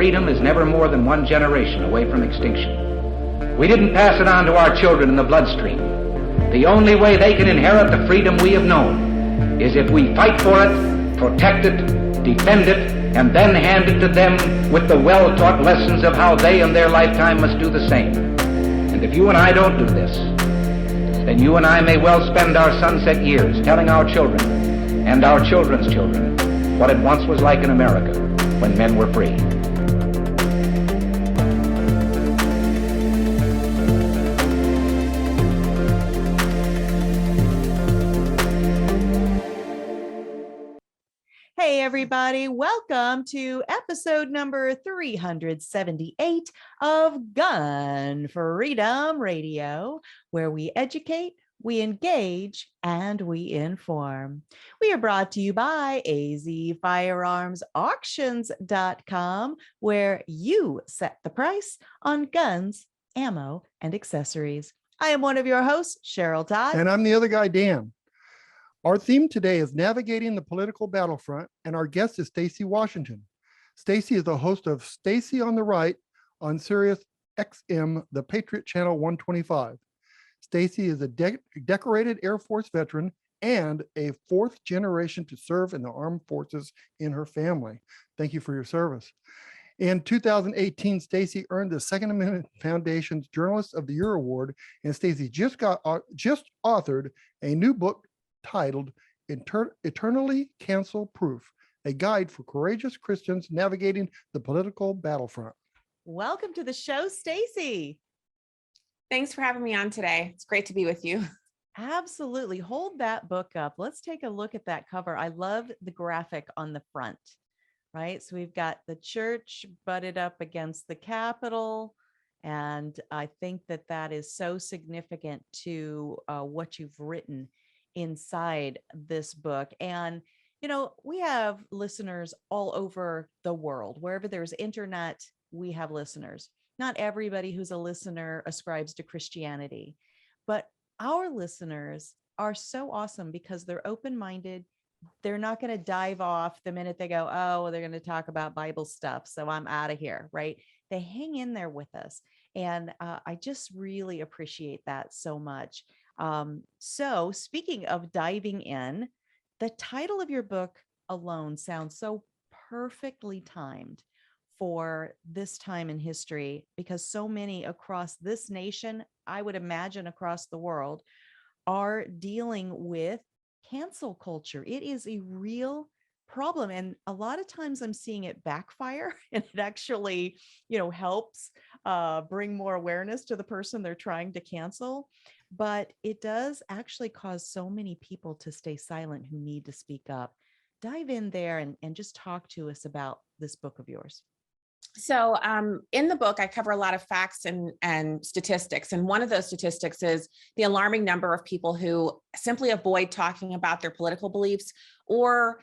freedom is never more than one generation away from extinction. We didn't pass it on to our children in the bloodstream. The only way they can inherit the freedom we have known is if we fight for it, protect it, defend it, and then hand it to them with the well-taught lessons of how they in their lifetime must do the same. And if you and I don't do this, then you and I may well spend our sunset years telling our children and our children's children what it once was like in America when men were free. Hey everybody, welcome to episode number 378 of Gun Freedom Radio, where we educate, we engage, and we inform. We are brought to you by azfirearmsauctions.com, where you set the price on guns, ammo, and accessories. I am one of your hosts, Cheryl Todd. And I'm the other guy, Dan. Our theme today is navigating the political battlefront, and our guest is Stacy Washington. Stacy is the host of Stacy on the Right on SiriusXM The Patriot Channel 125. Stacy is a decorated Air Force veteran and a fourth generation to serve in the armed forces in her family. Thank you for your service. In 2018, Stacy earned the Second Amendment Foundation's Journalist of the Year Award, and Stacy just authored a new book titled Eternally Cancel Proof, a guide for courageous Christians navigating the political battlefront. Welcome to the show, Stacy. Thanks for having me on today. It's great to be with you. Absolutely. Hold that book up. Let's take a look at that cover. I love the graphic on the front, right? So we've got the church butted up against the Capitol. And I think that that is so significant to what you've written inside this book. And, you know, we have listeners all over the world. Wherever there's internet, we have listeners. Not everybody who's a listener ascribes to Christianity, but our listeners are so awesome because they're open-minded. They're not going to dive off the minute they go, oh, they're going to talk about Bible stuff, so I'm out of here, right? They hang in there with us. And I just really appreciate that so much. So speaking of diving in, the title of your book alone sounds so perfectly timed for this time in history, because so many across this nation, I would imagine across the world, are dealing with cancel culture. It is a real problem. And a lot of times I'm seeing it backfire, and it actually, you know, helps bring more awareness to the person they're trying to cancel. But it does actually cause so many people to stay silent who need to speak up. Dive in there and just talk to us about this book of yours. So in the book, I cover a lot of facts and statistics. And one of those statistics is the alarming number of people who simply avoid talking about their political beliefs or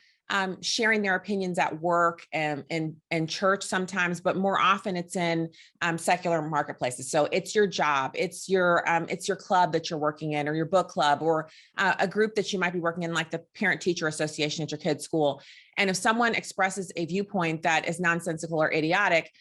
sharing their opinions at work and in church sometimes, but more often it's in secular marketplaces. So it's your job, it's your club that you're working in, or your book club, or a group that you might be working in, like the parent-teacher association at your kid's school. And if someone expresses a viewpoint that is nonsensical or idiotic,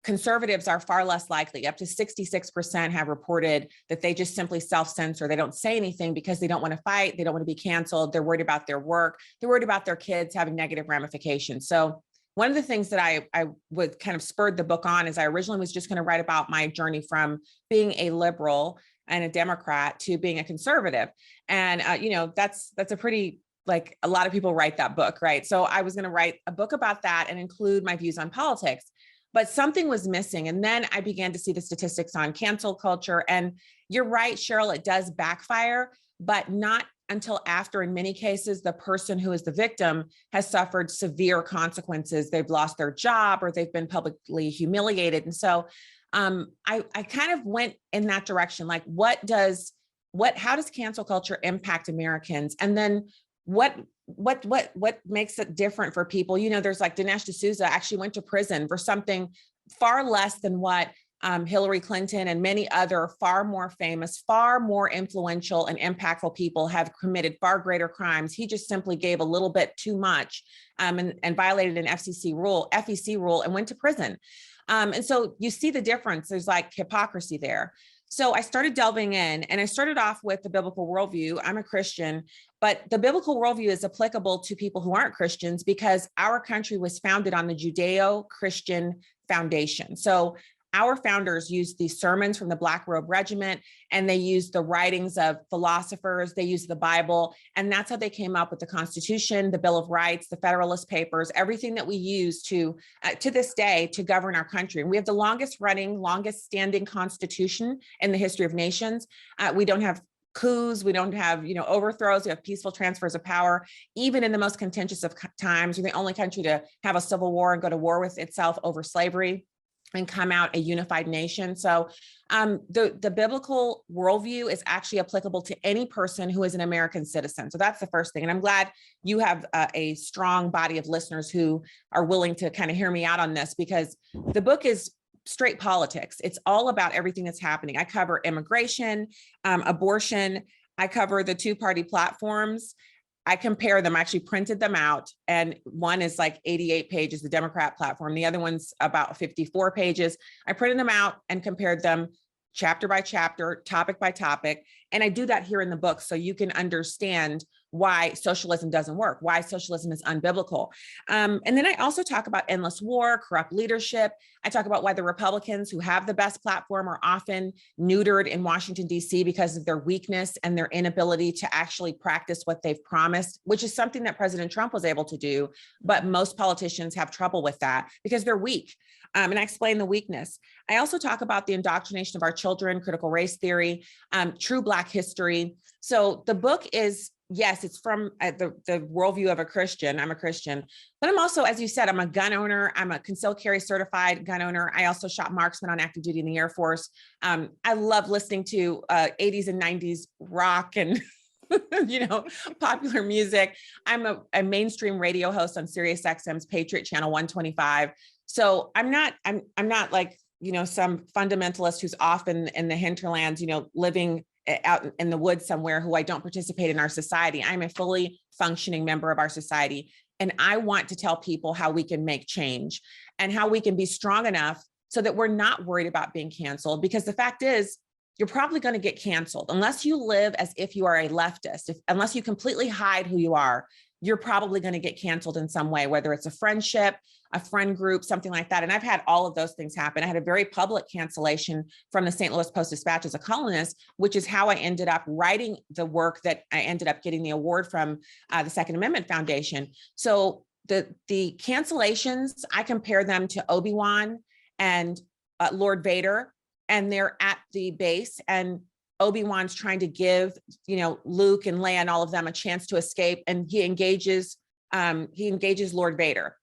conservatives are far less likely. Up to 66% have reported that they just simply self-censor. They don't say anything because they don't want to fight. They don't want to be canceled. They're worried about their work. They're worried about their kids having negative ramifications. So one of the things that I would kind of spurred the book on is I originally was just going to write about my journey from being a liberal and a Democrat to being a conservative. And, you know, that's a pretty, like, a lot of people write that book, right? So I was going to write a book about that and include my views on politics. But something was missing. And then I began to see the statistics on cancel culture. And you're right, Cheryl, it does backfire, but not until after, in many cases, the person who is the victim has suffered severe consequences. They've lost their job or they've been publicly humiliated. And so I kind of went in that direction. Like, how does cancel culture impact Americans? And then what makes it different for people? You know, there's like Dinesh D'Souza actually went to prison for something far less than what Hillary Clinton and many other far more famous, far more influential and impactful people have committed far greater crimes. He just simply gave a little bit too much and violated an FEC rule and went to prison. And so you see the difference. There's like hypocrisy there. So I started delving in, and I started off with the biblical worldview. I'm a Christian, but the biblical worldview is applicable to people who aren't Christians because our country was founded on the Judeo-Christian foundation. So our founders used these sermons from the Black Robe Regiment, and they used the writings of philosophers, they used the Bible, and that's how they came up with the Constitution, the Bill of Rights, the Federalist Papers, everything that we use to this day to govern our country. And we have the longest standing Constitution in the history of nations. We don't have coups, we don't have overthrows, we have peaceful transfers of power. Even in the most contentious of times, we're the only country to have a civil war and go to war with itself over slavery and come out a unified nation. So the biblical worldview is actually applicable to any person who is an American citizen. So that's the first thing. And I'm glad you have a strong body of listeners who are willing to kind of hear me out on this, because the book is straight politics. It's all about everything that's happening. I cover immigration, abortion. I cover the two-party platforms. I compare them, I actually printed them out, and one is like 88 pages, the Democrat platform. The other one's about 54 pages. I printed them out and compared them chapter by chapter, topic by topic. And I do that here in the book so you can understand why socialism doesn't work, why socialism is unbiblical. And then I also talk about endless war, corrupt leadership. I talk about why the Republicans who have the best platform are often neutered in Washington, D.C. because of their weakness and their inability to actually practice what they've promised, which is something that President Trump was able to do. But most politicians have trouble with that because they're weak. And I explain the weakness. I also talk about the indoctrination of our children, critical race theory, true Black history. So the book is, yes, it's from the worldview of a Christian. I'm a Christian, but I'm also, as you said, I'm a gun owner. I'm a concealed carry certified gun owner. I also shot marksman on active duty in the Air Force. I love listening to 80s and 90s rock and popular music. I'm a mainstream radio host on SiriusXM's Patriot Channel 125. So I'm not like, some fundamentalist who's off in the hinterlands, living out in the woods somewhere, who I don't participate in our society. I'm a fully functioning member of our society. And I want to tell people how we can make change and how we can be strong enough so that we're not worried about being canceled. Because the fact is, you're probably going to get canceled unless you live as if you are a leftist. Unless you completely hide who you are, you're probably going to get canceled in some way, whether it's a friendship, a friend group, something like that. And I've had all of those things happen. I had a very public cancellation from the St. Louis Post-Dispatch as a columnist, which is how I ended up writing the work that I ended up getting the award from the Second Amendment Foundation. So the cancellations, I compare them to Obi-Wan and Lord Vader, and they're at the base, and Obi-Wan's trying to give, Luke and Leia and all of them a chance to escape. And he engages Lord Vader.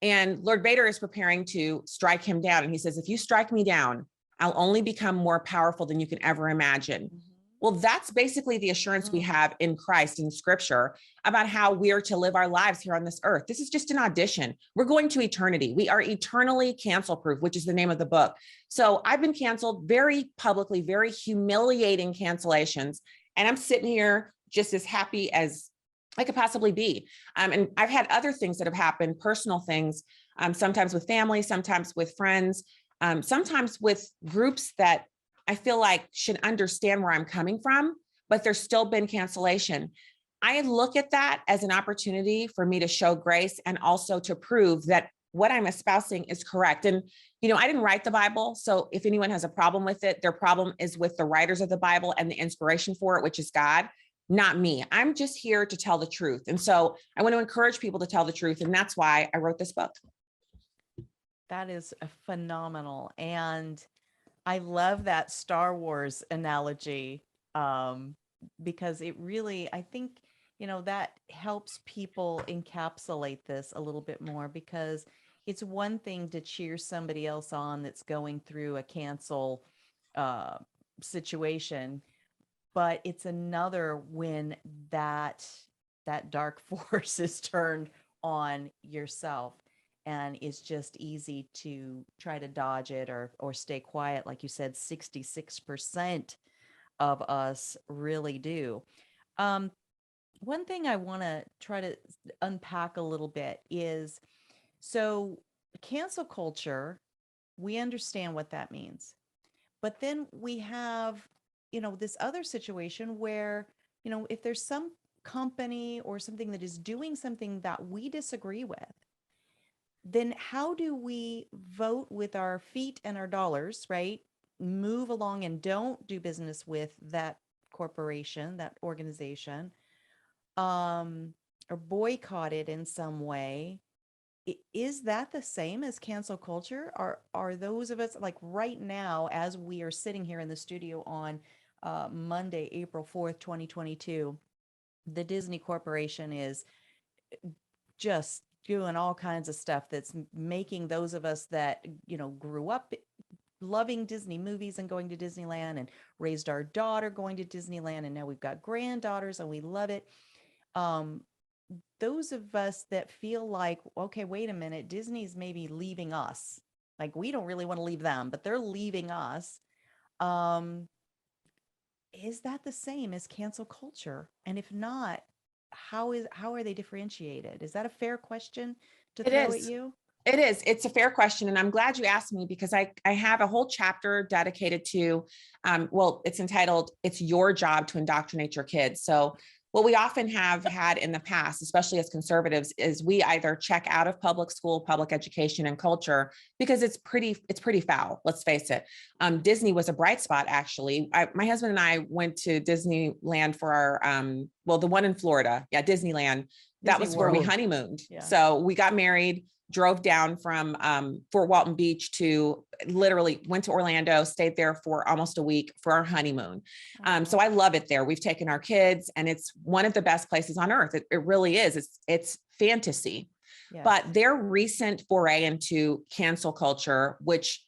And Lord Vader is preparing to strike him down. And he says, if you strike me down, I'll only become more powerful than you can ever imagine. Mm-hmm. Well, that's basically the assurance we have in Christ in Scripture about how we are to live our lives here on this earth. This is just an audition. We're going to eternity. We are eternally cancel-proof, which is the name of the book. So I've been canceled very publicly, very humiliating cancellations. And I'm sitting here just as happy as I could possibly be. And I've had other things that have happened, personal things, sometimes with family, sometimes with friends, sometimes with groups that I feel like should understand where I'm coming from, but there's still been cancellation. I look at that as an opportunity for me to show grace and also to prove that what I'm espousing is correct. And, I didn't write the Bible. So if anyone has a problem with it, their problem is with the writers of the Bible and the inspiration for it, which is God, not me. I'm just here to tell the truth. And so I want to encourage people to tell the truth. And that's why I wrote this book. That is phenomenal. And I love that Star Wars analogy because it really, I think, that helps people encapsulate this a little bit more, because it's one thing to cheer somebody else on that's going through a cancel situation, but it's another when that dark force is turned on yourself. and it's just easy to try to dodge it or stay quiet. Like you said, 66% of us really do. One thing I want to try to unpack a little bit is, so cancel culture, we understand what that means. But then we have, this other situation where, if there's some company or something that is doing something that we disagree with, then how do we vote with our feet and our dollars, right? Move along and don't do business with that corporation, that organization, or boycott it in some way. Is that the same as cancel culture? Are those of us, like right now, as we are sitting here in the studio on Monday, April 4th, 2022, the Disney Corporation is just doing all kinds of stuff that's making those of us that, grew up loving Disney movies and going to Disneyland and raised our daughter going to Disneyland, and now we've got granddaughters and we love it. Those of us that feel like, okay, wait a minute, Disney's maybe leaving us. Like, we don't really want to leave them, but they're leaving us. Is that the same as cancel culture? And if not, how are they differentiated? Is that a fair question to throw at you? It is. It's a fair question. And I'm glad you asked me, because I have a whole chapter dedicated to, it's entitled, "It's Your Job to Indoctrinate Your Kids." So what we often have had in the past, especially as conservatives, is we either check out of public school, public education, and culture because it's pretty foul. Let's face it. Disney was a bright spot, actually. My husband and I went to Disneyland for our, the one in Florida. Yeah, Disneyland. That was where we honeymooned. Yeah. So we got married, drove down from Fort Walton Beach to, literally went to Orlando, stayed there for almost a week for our honeymoon. So I love it there. We've taken our kids, and it's one of the best places on earth. It really is. It's fantasy. Yes. But their recent foray into cancel culture, which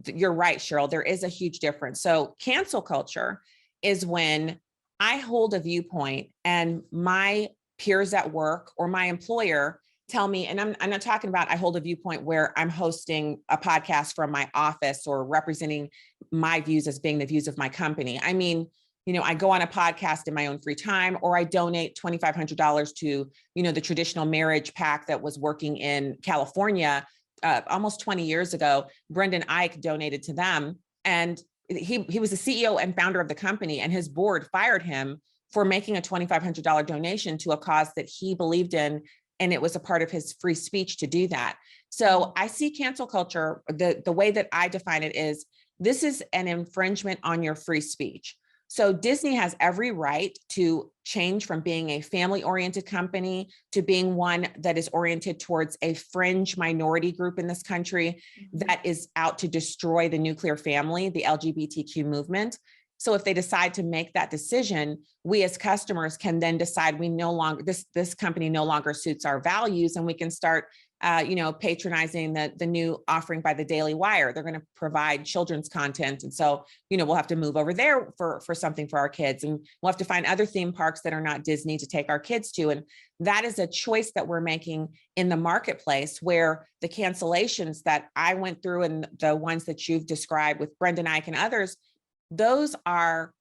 you're right, Cheryl, there is a huge difference. So cancel culture is when I hold a viewpoint and my peers at work or my employer tell me, and I'm not talking about I hold a viewpoint where I'm hosting a podcast from my office or representing my views as being the views of my company. I mean, I go on a podcast in my own free time, or I donate $2,500 to, the traditional marriage pact that was working in California almost 20 years ago. Brendan Ike donated to them, and he was the CEO and founder of the company, and his board fired him for making a $2,500 donation to a cause that he believed in. And it was a part of his free speech to do that. So I see cancel culture, the way that I define it is, this is an infringement on your free speech. So Disney has every right to change from being a family-oriented company to being one that is oriented towards a fringe minority group in this country that is out to destroy the nuclear family, the LGBTQ movement. So if they decide to make that decision, we as customers can then decide this company no longer suits our values, and we can start patronizing the new offering by the Daily Wire. They're going to provide children's content. And so, we'll have to move over there for something for our kids, and we'll have to find other theme parks that are not Disney to take our kids to. And that is a choice that we're making in the marketplace, where the cancellations that I went through and the ones that you've described with Brendan Ike and others, those are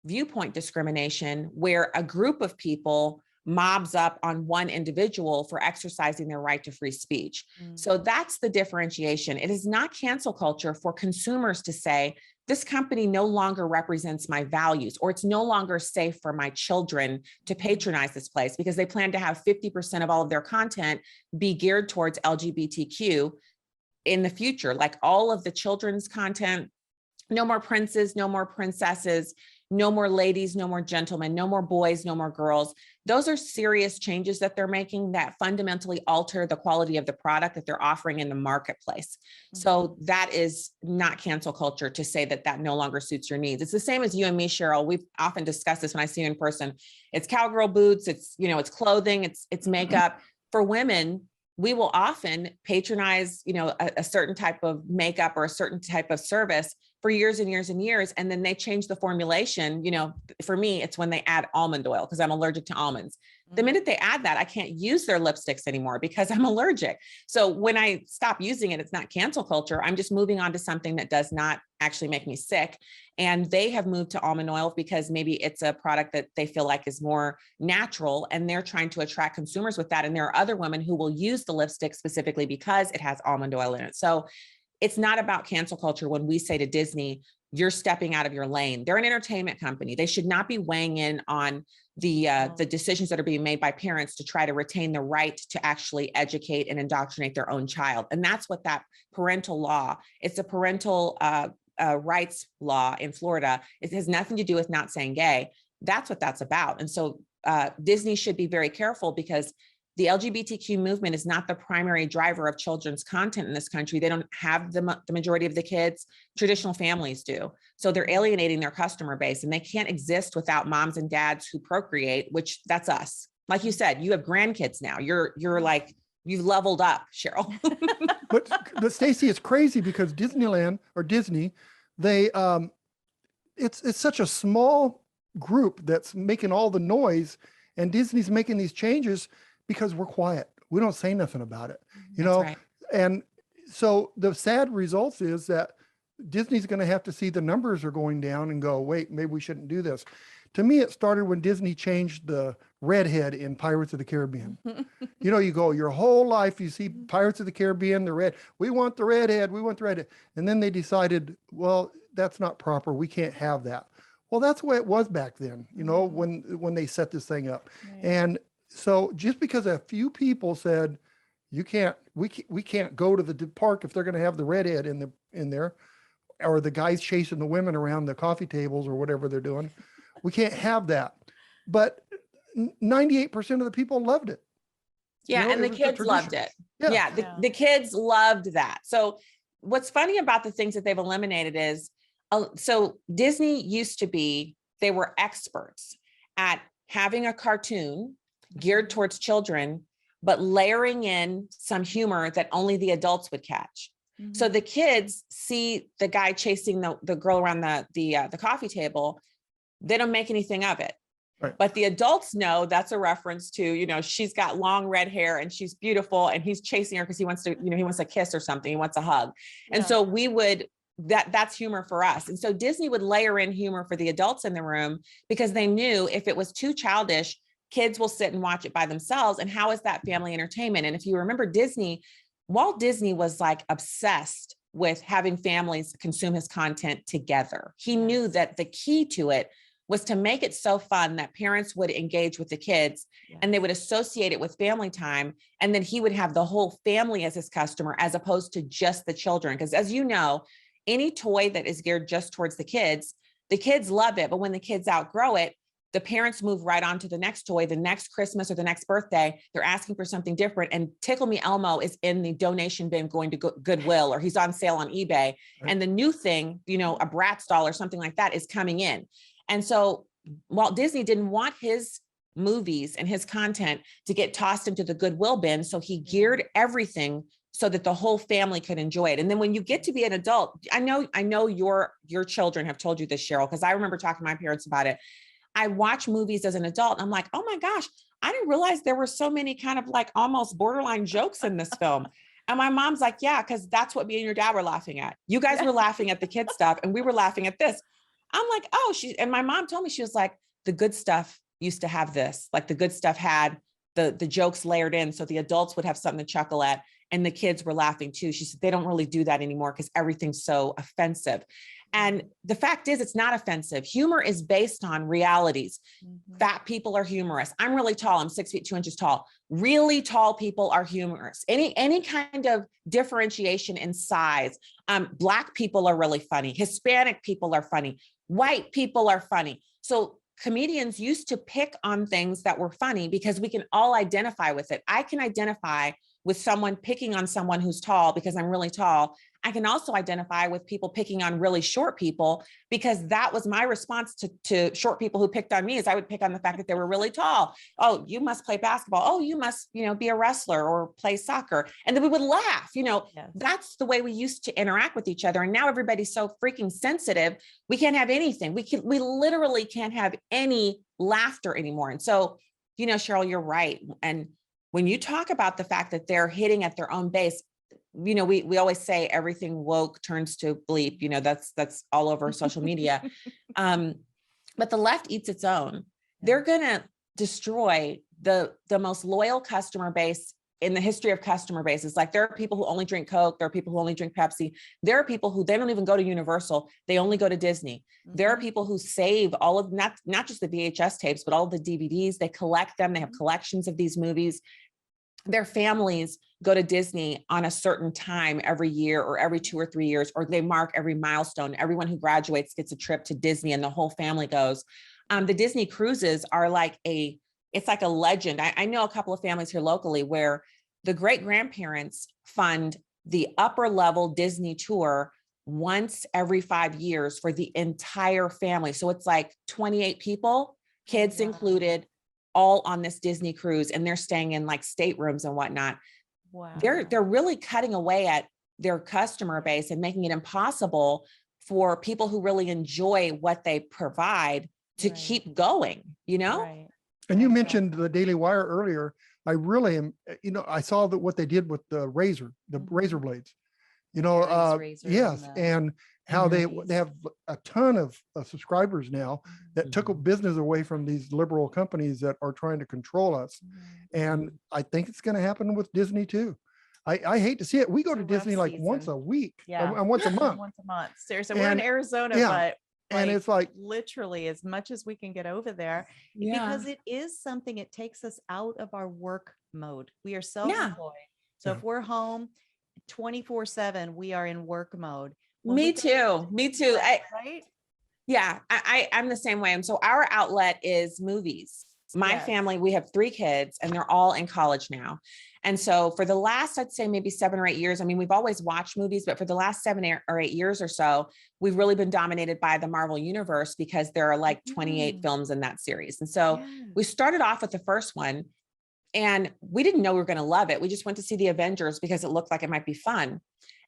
viewpoint discrimination, where a group of people mobs up on one individual for exercising their right to free speech. So that's the differentiation. It is not cancel culture for consumers to say, this company no longer represents my values, or it's no longer safe for my children to patronize this place, because they plan to have 50% of all of their content be geared towards LGBTQ in the future. Like all of the children's content, no more princes, no more princesses, no more ladies, no more gentlemen, no more boys, no more girls. Those are serious changes that they're making that fundamentally alter the quality of the product that they're offering in the marketplace. So that is not cancel culture to say that no longer suits your needs. It's the same as you and me, Cheryl. We've often discussed this when I see you in person. It's cowgirl boots, it's clothing, it's makeup. For women, we will often patronize, a certain type of makeup or a certain type of service for years and years and years. And then they change the formulation. For me, it's when they add almond oil because I'm allergic to almonds. The minute they add that, I can't use their lipsticks anymore because I'm allergic. So when I stop using it, it's not cancel culture. I'm just moving on to something that does not actually make me sick. And they have moved to almond oil because maybe it's a product that they feel like is more natural, and they're trying to attract consumers with that. And there are other women who will use the lipstick specifically because it has almond oil in it. So it's not about cancel culture when we say to Disney, you're stepping out of your lane. They're an entertainment company. They should not be weighing in on the decisions that are being made by parents to try to retain the right to actually educate and indoctrinate their own child. And that's what that parental law, it's a parental rights law in Florida. It has nothing to do with not saying gay. That's what that's about. And so Disney should be very careful because the LGBTQ movement is not the primary driver of children's content in this country. They don't have the majority of the kids. Traditional families do. So they're alienating their customer base, and they can't exist without moms and dads who procreate, which that's us. Like you said, you have grandkids now. You're like, you've leveled up, Cheryl. But Stacy, it's crazy because Disneyland or Disney, they it's such a small group that's making all the noise, and Disney's making these changes because we're quiet. We don't say nothing about it, you know? Right. And so the sad results is that Disney's going to have to see the numbers are going down and go, wait, maybe we shouldn't do this. To me, it started when Disney changed the redhead in Pirates of the Caribbean. You go your whole life, you see Pirates of the Caribbean, the red, we want the redhead, we want the redhead. And then they decided, well, that's not proper. We can't have that. Well, that's the way it was back then, when they set this thing up. Right. And so just because a few people said, we can't go to the park if they're going to have the redhead in there, or the guys chasing the women around the coffee tables or whatever they're doing. We can't have that. But 98% of the people loved it. Yeah. And the kids loved it. Yeah. The kids loved that. So what's funny about the things that they've eliminated is, so Disney used to be, they were experts at having a cartoon geared towards children, but layering in some humor that only the adults would catch. Mm-hmm. So the kids see the guy chasing the girl around the coffee table. They don't make anything of it. Right. But the adults know that's a reference to, she's got long red hair and she's beautiful and he's chasing her because he wants to kiss or something. He wants a hug. Yeah. And so that's humor for us. And so Disney would layer in humor for the adults in the room because they knew if it was too childish, kids will sit and watch it by themselves. And how is that family entertainment? And if you remember Walt Disney was like obsessed with having families consume his content together. He knew that the key to it was to make it so fun that parents would engage with the kids and they would associate it with family time. And then he would have the whole family as his customer, as opposed to just the children. Because as you know, any toy that is geared just towards the kids love it. But when the kids outgrow it, the parents move right on to the next toy, the next Christmas or the next birthday. They're asking for something different. And Tickle Me Elmo is in the donation bin going to Goodwill, or he's on sale on eBay. Right. And the new thing, a Bratz doll or something like that is coming in. And so Walt Disney didn't want his movies and his content to get tossed into the Goodwill bin. So he geared everything so that the whole family could enjoy it. And then when you get to be an adult, I know your children have told you this, Cheryl, because I remember talking to my parents about it. I watch movies as an adult. And I'm like, oh my gosh, I didn't realize there were so many kind of like almost borderline jokes in this film. And my mom's like, yeah, because that's what me and your dad were laughing at. You guys were laughing at the kid stuff and we were laughing at this. I'm like, oh, and my mom told me, she was like, the good stuff used to have this, like the good stuff had the jokes layered in. So the adults would have something to chuckle at and the kids were laughing too. She said, they don't really do that anymore because everything's so offensive. And the fact is, it's not offensive. Humor is based on realities. Mm-hmm. Fat people are humorous. I'm really tall. I'm 6 feet, 2 inches tall. Really tall people are humorous. Any kind of differentiation in size. Black people are really funny. Hispanic people are funny. White people are funny. So comedians used to pick on things that were funny because we can all identify with it. I can identify with someone picking on someone who's tall because I'm really tall. I can also identify with people picking on really short people, because that was my response to short people who picked on me, is I would pick on the fact that they were really tall. Oh, you must play basketball. Oh, you must, be a wrestler or play soccer. And then we would laugh, Yes. That's the way we used to interact with each other. And now everybody's so freaking sensitive. We can't have anything. We literally can't have any laughter anymore. And so, Cheryl, you're right. And when you talk about the fact that they're hitting at their own base, we always say everything woke turns to bleep, that's all over social media. But the left eats its own. They're going to destroy the most loyal customer base in the history of customer bases. Like, there are people who only drink Coke. There are people who only drink Pepsi. There are people who, they don't even go to Universal. They only go to Disney. There are people who save all of, not just the VHS tapes, but all the DVDs. They collect them. They have collections of these movies. Their families go to Disney on a certain time every year or every 2 or 3 years, or they mark every milestone. Everyone who graduates gets a trip to Disney and the whole family goes. The Disney cruises are it's like a legend. I know a couple of families here locally where the great grandparents fund the upper level Disney tour once every 5 years for the entire family. So it's like 28 people, kids included, all on this Disney cruise, and they're staying in like staterooms and whatnot. Wow. They're really cutting away at their customer base and making it impossible for people who really enjoy what they provide to keep going, Right. And you mentioned the Daily Wire earlier. I really am, I saw that what they did with the razor blades, yes. And how they have a ton of subscribers now that took a business away from these liberal companies that are trying to control us. And I think it's going to happen with Disney too. I hate to see it. We go to Disney like once a week, and once a month. Once a month. Seriously, we're in Arizona, but and it's like literally as much as we can get over there, because it is something, it takes us out of our work mode. We are self-employed. So if we're home 24/7, we are in work mode. Me too. Right? Yeah, I'm the same way. And so our outlet is movies. My family, we have 3 kids and they're all in college now. And so for the last, I'd say maybe 7 or 8 years, I mean, we've always watched movies, but for the last 7 or 8 years or so, we've really been dominated by the Marvel universe, because there are like 28 films in that series. And so we started off with the first one, and we didn't know we were going to love it. We just went to see the Avengers because it looked like it might be fun.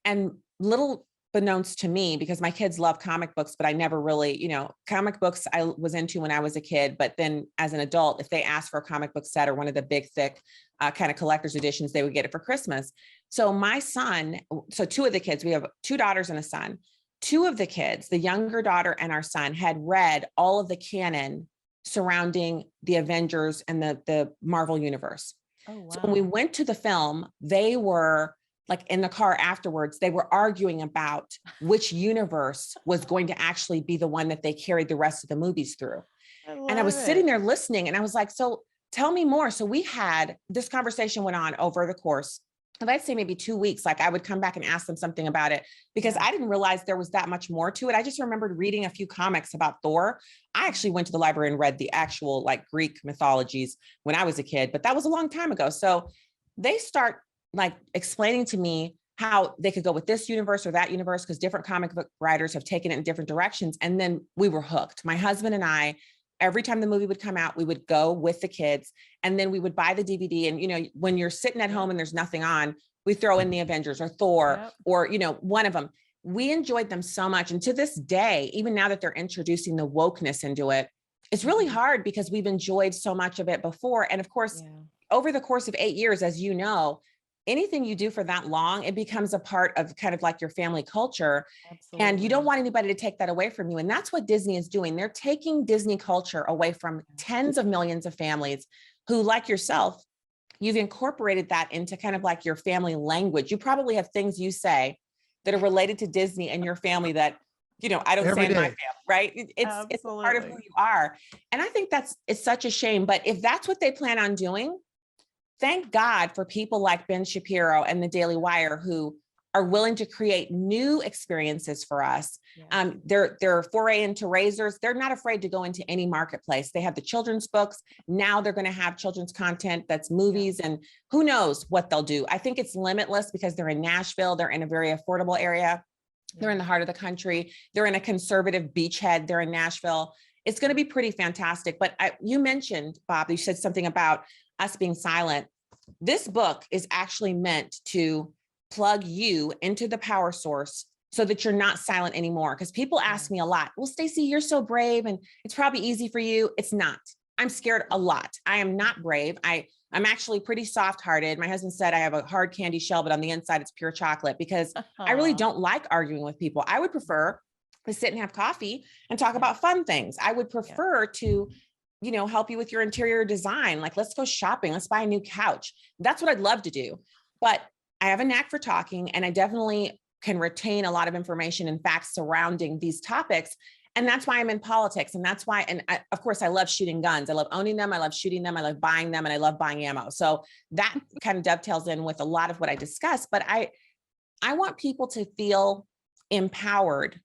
And little beknownst to me, because my kids love comic books, but I never really, comic books I was into when I was a kid. But then as an adult, if they asked for a comic book set or one of the big, thick kind of collector's editions, they would get it for Christmas. So my son, so 2 of the kids, we have 2 daughters and a son. 2 of the kids, the younger daughter and our son, had read all of the canon surrounding the Avengers and the Marvel universe. Oh, wow. So when we went to the film, they were like in the car afterwards, they were arguing about which universe was going to actually be the one that they carried the rest of the movies through. And I was sitting there listening, and I was like, so tell me more. So we had this conversation went on over the course of, I'd say maybe 2 weeks. Like, I would come back and ask them something about it, because I didn't realize there was that much more to it. I just remembered reading a few comics about Thor. I actually went to the library and read the actual like Greek mythologies when I was a kid, but that was a long time ago. So they start like explaining to me how they could go with this universe or that universe, because different comic book writers have taken it in different directions. And then we were hooked. My husband and I, every time the movie would come out, we would go with the kids, and then we would buy the DVD. And, when you're sitting at home and there's nothing on, we throw in the Avengers or Thor or, one of them. We enjoyed them so much. And to this day, even now that they're introducing the wokeness into it, it's really hard, because we've enjoyed so much of it before. And of course, over the course of 8 years, as you know, anything you do for that long, it becomes a part of kind of like your family culture. Absolutely. And you don't want anybody to take that away from you. And that's what Disney is doing. They're taking Disney culture away from tens of millions of families who, like yourself, you've incorporated that into kind of like your family language. You probably have things you say that are related to Disney and your family that, I don't say in my family, right? It's part of who you are. And I think it's such a shame. But if that's what they plan on doing, thank God for people like Ben Shapiro and the Daily Wire, who are willing to create new experiences for us. Yeah. Their foray into razors, they're not afraid to go into any marketplace. They have the children's books. Now they're going to have children's content that's movies, and who knows what they'll do. I think it's limitless because they're in Nashville. They're in a very affordable area. They're in the heart of the country. They're in a conservative beachhead. They're in Nashville. It's going to be pretty fantastic. But you mentioned, Bob, you said something about us being silent. This book is actually meant to plug you into the power source so that you're not silent anymore. Because people ask me a lot, well, Stacy, you're so brave and it's probably easy for you. It's not. I'm scared a lot. I am not brave. I'm actually pretty soft-hearted. My husband said I have a hard candy shell, but on the inside it's pure chocolate, because I really don't like arguing with people. I would prefer to sit and have coffee and talk about fun things. I would prefer to, help you with your interior design. Like, let's go shopping. Let's buy a new couch. That's what I'd love to do. But I have a knack for talking, and I definitely can retain a lot of information and facts surrounding these topics. And that's why I'm in politics. And that's why, of course, I love shooting guns. I love owning them. I love shooting them. I love buying them. And I love buying ammo. So that kind of dovetails in with a lot of what I discuss. But I want people to feel empowered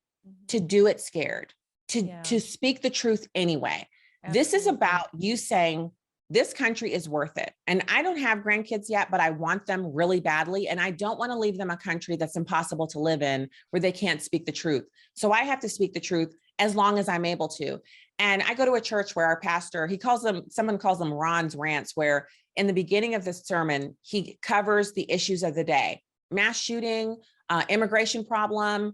to do it scared, to speak the truth anyway. Absolutely. This is about you saying, this country is worth it. And I don't have grandkids yet, but I want them really badly. And I don't want to leave them a country that's impossible to live in, where they can't speak the truth. So I have to speak the truth as long as I'm able to. And I go to a church where our pastor, someone calls them Ron's rants, where in the beginning of this sermon, he covers the issues of the day: mass shooting, immigration problem,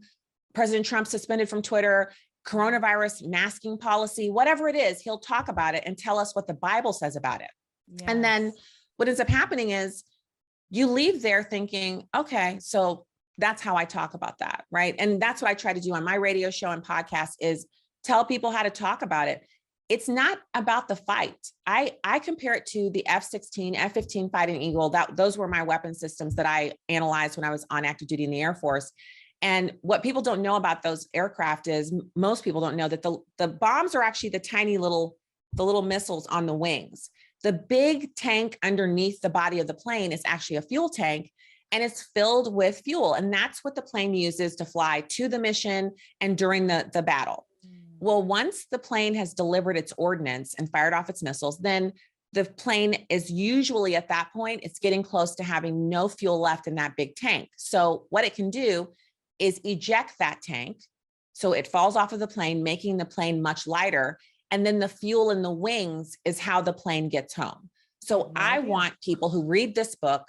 President Trump suspended from Twitter, coronavirus masking policy, whatever it is, he'll talk about it and tell us what the Bible says about it. Yes. And then what ends up happening is you leave there thinking, okay, so that's how I talk about that, right? And that's what I try to do on my radio show and podcast, is tell people how to talk about it. It's not about the fight. I compare it to the F-16, F-15 Fighting Eagle. Those were my weapon systems that I analyzed when I was on active duty in the Air Force. And what people don't know about those aircraft is, most people don't know that the bombs are actually the tiny little missiles on the wings. The big tank underneath the body of the plane is actually a fuel tank, and it's filled with fuel. And that's what the plane uses to fly to the mission and during the battle. Well, once the plane has delivered its ordnance and fired off its missiles, then the plane is usually at that point, it's getting close to having no fuel left in that big tank. So what it can do is eject that tank. So it falls off of the plane, making the plane much lighter. And then the fuel in the wings is how the plane gets home. So I want people who read this book,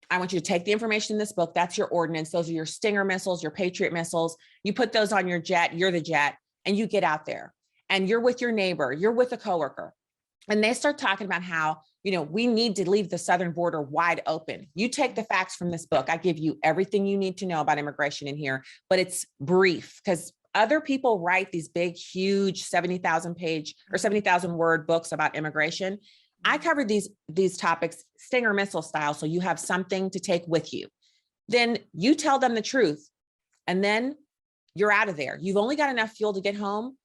I want you to take the information in this book. That's your ordnance. Those are your Stinger missiles, your Patriot missiles. You put those on your jet, you're the jet, and you get out there and you're with your neighbor, you're with a coworker. And they start talking about how, we need to leave the southern border wide open. You take the facts from this book. I give you everything you need to know about immigration in here, but it's brief, because other people write these big, huge 70,000 page or 70,000 word books about immigration. I cover these topics Stinger missile style, so you have something to take with you. Then you tell them the truth, and then you're out of there. You've only got enough fuel to get home.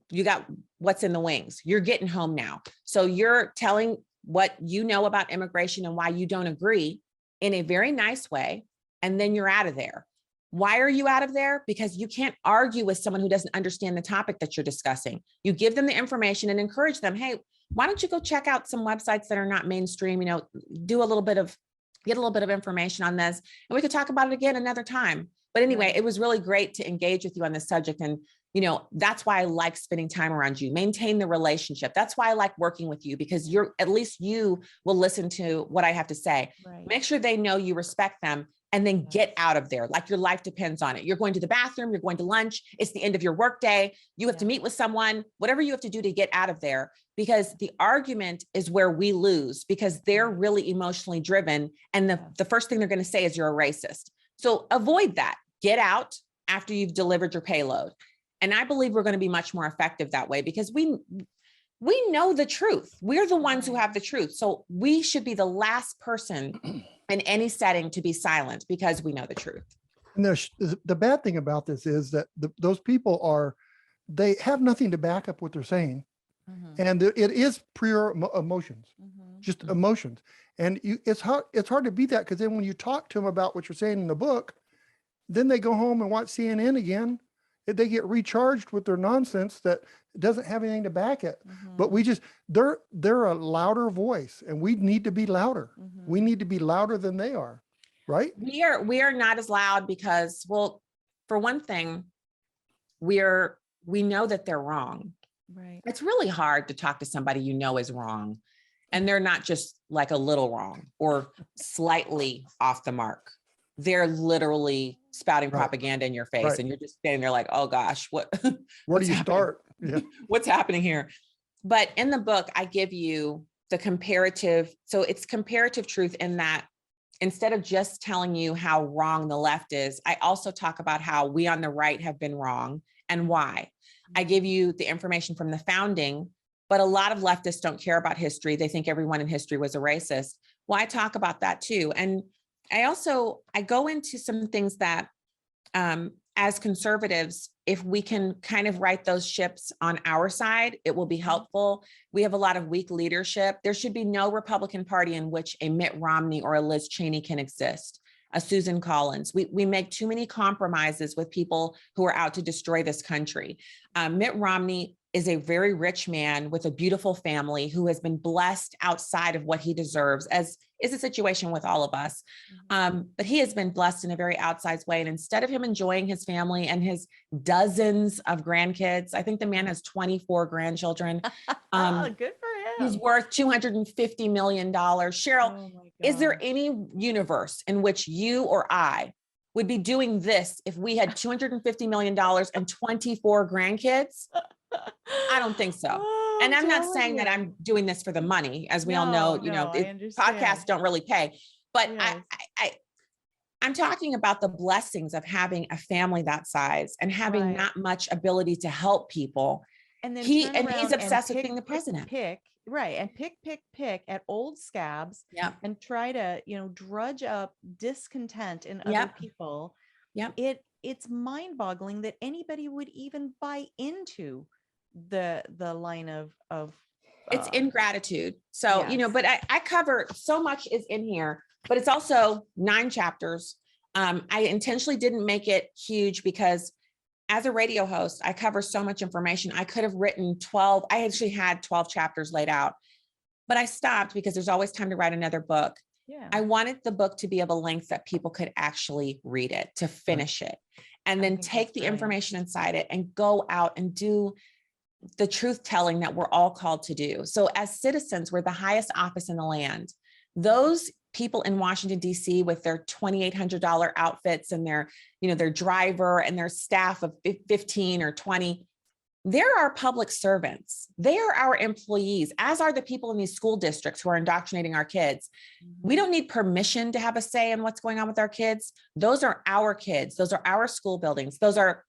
You got what's in the wings. You're getting home now. So you're telling what you know about immigration and why you don't agree in a very nice way, and then you're out of there. Why are you out of there? Because you can't argue with someone who doesn't understand the topic that you're discussing. You give them the information and encourage them. Hey, why don't you go check out some websites that are not mainstream, get a little bit of information on this, and we could talk about it again another time. But anyway, it was really great to engage with you on this subject. And, that's why I like spending time around you, maintain the relationship. That's why I like working with you, because at least you will listen to what I have to say. Right. Make sure they know you respect them, and then get out of there. Like your life depends on it. You're going to the bathroom, you're going to lunch. It's the end of your workday. You have to meet with someone, whatever you have to do to get out of there, because the argument is where we lose, because they're really emotionally driven. And the first thing they're going to say is you're a racist. So avoid that. Get out after you've delivered your payload. And I believe we're going to be much more effective that way, because we know the truth. We're the ones who have the truth. So we should be the last person in any setting to be silent, because we know the truth. And the bad thing about this is that those people they have nothing to back up what they're saying. Mm-hmm. And it is pure emotions, just emotions. And it's hard to beat that, because then when you talk to them about what you're saying in the book, then they go home and watch CNN again. They get recharged with their nonsense that doesn't have anything to back it. But we just, they're a louder voice, and we need to be louder. We need to be louder than they are, right? We are not as loud because, well, for one thing, we know that they're wrong. Right. It's really hard to talk to somebody you know is wrong, and they're not just like a little wrong or slightly off the mark. They're literally spouting propaganda in your face, and you're just standing there like, oh gosh, where do you start? Yeah. What's happening here? But in the book, I give you the comparative. So it's comparative truth in that instead of just telling you how wrong the left is, I also talk about how we on the right have been wrong and why. I give you the information from the founding, but a lot of leftists don't care about history. They think everyone in history was a racist. Well, I talk about that too. And I go into some things that as conservatives, if we can kind of right those ships on our side, it will be helpful. We have a lot of weak leadership. There should be no Republican Party in which a Mitt Romney or a Liz Cheney can exist, a Susan Collins. We make too many compromises with people who are out to destroy this country. Mitt Romney is a very rich man with a beautiful family who has been blessed outside of what he deserves, as is the situation with all of us. But he has been blessed in a very outsized way. And instead of him enjoying his family and his dozens of grandkids, I think the man has 24 grandchildren. Good for him. He's worth $250 million. Cheryl, is there any universe in which you or I would be doing this if we had $250 million and 24 grandkids? I don't think so. And I'm not saying that I'm doing this for the money, as we all know, podcasts don't really pay, but I'm talking about the blessings of having a family that size and having not much ability to help people. And then he's obsessed with being the president. Pick at old scabs and try to, drudge up discontent in other people. It's mind-boggling that anybody would even buy into the line of it's ingratitude. So, but I cover so much is in here, but it's also 9 chapters. I intentionally didn't make it huge because as a radio host, I cover so much information. I could have written 12. I actually had 12 chapters laid out, but I stopped because there's always time to write another book. I wanted the book to be of a length that people could actually read it, to finish it, and then take the information inside it and go out and do the truth telling that we're all called to do. So as citizens, we're the highest office in the land. Those people in Washington, D.C. with their $2,800 outfits and their driver and their staff of 15 or 20, they're our public servants. They are our employees, as are the people in these school districts who are indoctrinating our kids. We don't need permission to have a say in what's going on with our kids. Those are our kids. Those are our school buildings. Those are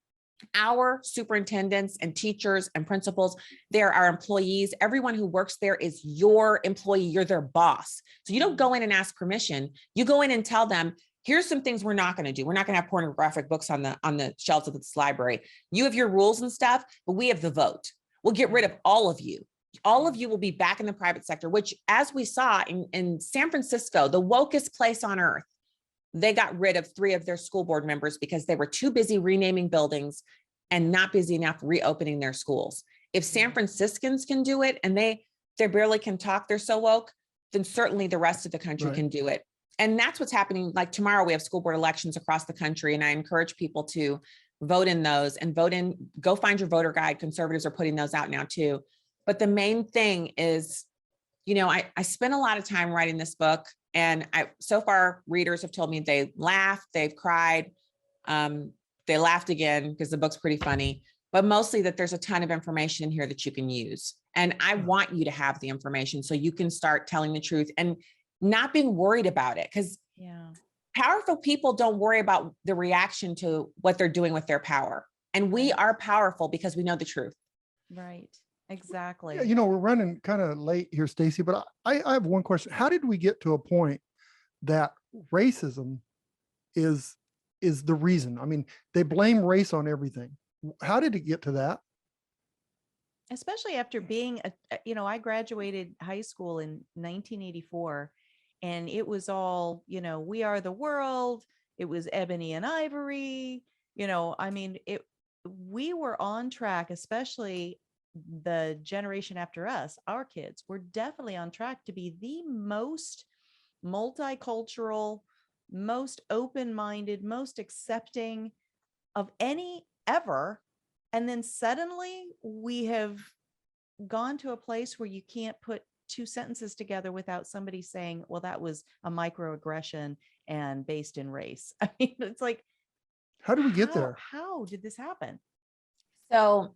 our superintendents and teachers and principals. They're our employees. Everyone who works there is your employee. You're their boss. So you don't go in and ask permission. You go in and tell them, here's some things we're not going to do. We're not going to have pornographic books on the shelves of this library. You have your rules and stuff, but we have the vote. We'll get rid of all of you. All of you will be back in the private sector, which, as we saw in San Francisco, the wokest place on earth, they got rid of 3 of their school board members because they were too busy renaming buildings and not busy enough reopening their schools. If San Franciscans can do it and they barely can talk, they're so woke, then certainly the rest of the country can do it. And that's what's happening. Like tomorrow, we have school board elections across the country, and I encourage people to vote in those and go find your voter guide. Conservatives are putting those out now too. But the main thing is, I spent a lot of time writing this book, and so far readers have told me they laughed, they've cried, they laughed again because the book's pretty funny, but mostly that there's a ton of information in here that you can use. And I want you to have the information so you can start telling the truth and not being worried about it, because powerful people don't worry about the reaction to what they're doing with their power. And we are powerful because we know the truth. Right. Exactly. Yeah, we're running kind of late here, Stacy, but I have one question. How did we get to a point that racism is the reason? I mean, they blame race on everything. How did it get to that? Especially after being, I graduated high school in 1984, and it was all, we are the world, it was ebony and ivory. I mean, we were on track, especially the generation after us, our kids were definitely on track to be the most multicultural, most open-minded, most accepting of any ever. And then suddenly we have gone to a place where you can't put two sentences together without somebody saying, well, that was a microaggression and based in race. I mean, it's like, How did we get there? How did this happen? So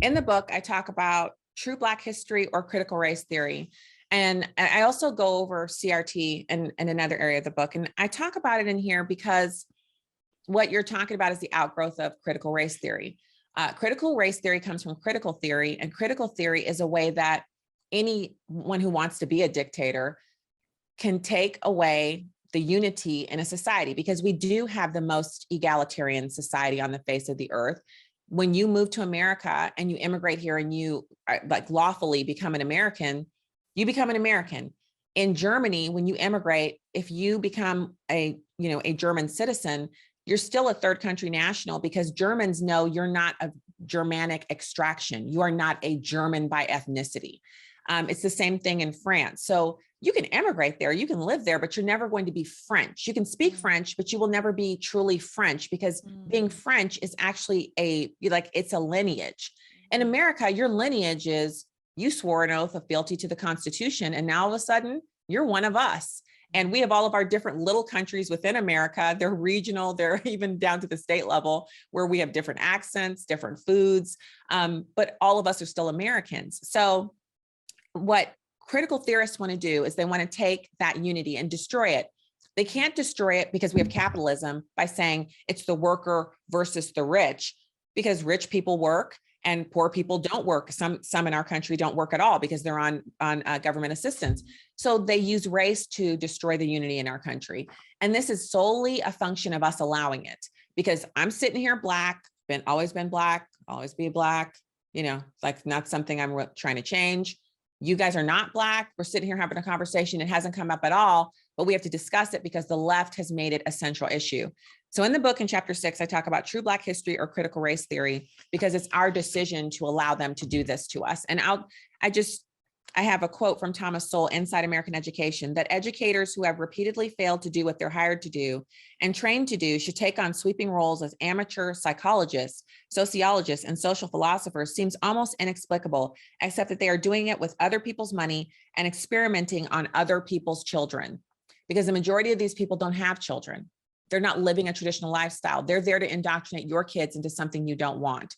in the book, I talk about true Black history or critical race theory. And I also go over CRT in another area of the book. And I talk about it in here because what you're talking about is the outgrowth of critical race theory. Critical race theory comes from critical theory, and critical theory is a way that anyone who wants to be a dictator can take away the unity in a society, because we do have the most egalitarian society on the face of the earth. When you move to America and you immigrate here and you like lawfully become an American, you become an American. In Germany, when you immigrate, if you become a German citizen, you're still a third country national, because Germans know you're not of Germanic extraction. You are not a German by ethnicity. It's the same thing in France. So you can immigrate there, you can live there, but you're never going to be French. You can speak French, but you will never be truly French, because being French is actually it's a lineage. In America, your lineage is you swore an oath of fealty to the Constitution, and now all of a sudden you're one of us. And we have all of our different little countries within America. They're regional, they're even down to the state level, where we have different accents, different foods, but all of us are still Americans. So what critical theorists want to do is they want to take that unity and destroy it. They can't destroy it because we have capitalism by saying it's the worker versus the rich, because rich people work and poor people don't work. Some in our country don't work at all because they're on government assistance. So they use race to destroy the unity in our country. And this is solely a function of us allowing it, because I'm sitting here Black, always been Black, always be Black, like not something I'm trying to change. You guys are not Black. We're sitting here having a conversation. It hasn't come up at all, but we have to discuss it because the left has made it a central issue. So in the book, in chapter 6, I talk about true Black history or critical race theory, because it's our decision to allow them to do this to us. And I have a quote from Thomas Sowell, Inside American Education, that educators who have repeatedly failed to do what they're hired to do and trained to do should take on sweeping roles as amateur psychologists, sociologists, and social philosophers seems almost inexplicable, except that they are doing it with other people's money and experimenting on other people's children, because the majority of these people don't have children. They're not living a traditional lifestyle. They're there to indoctrinate your kids into something you don't want.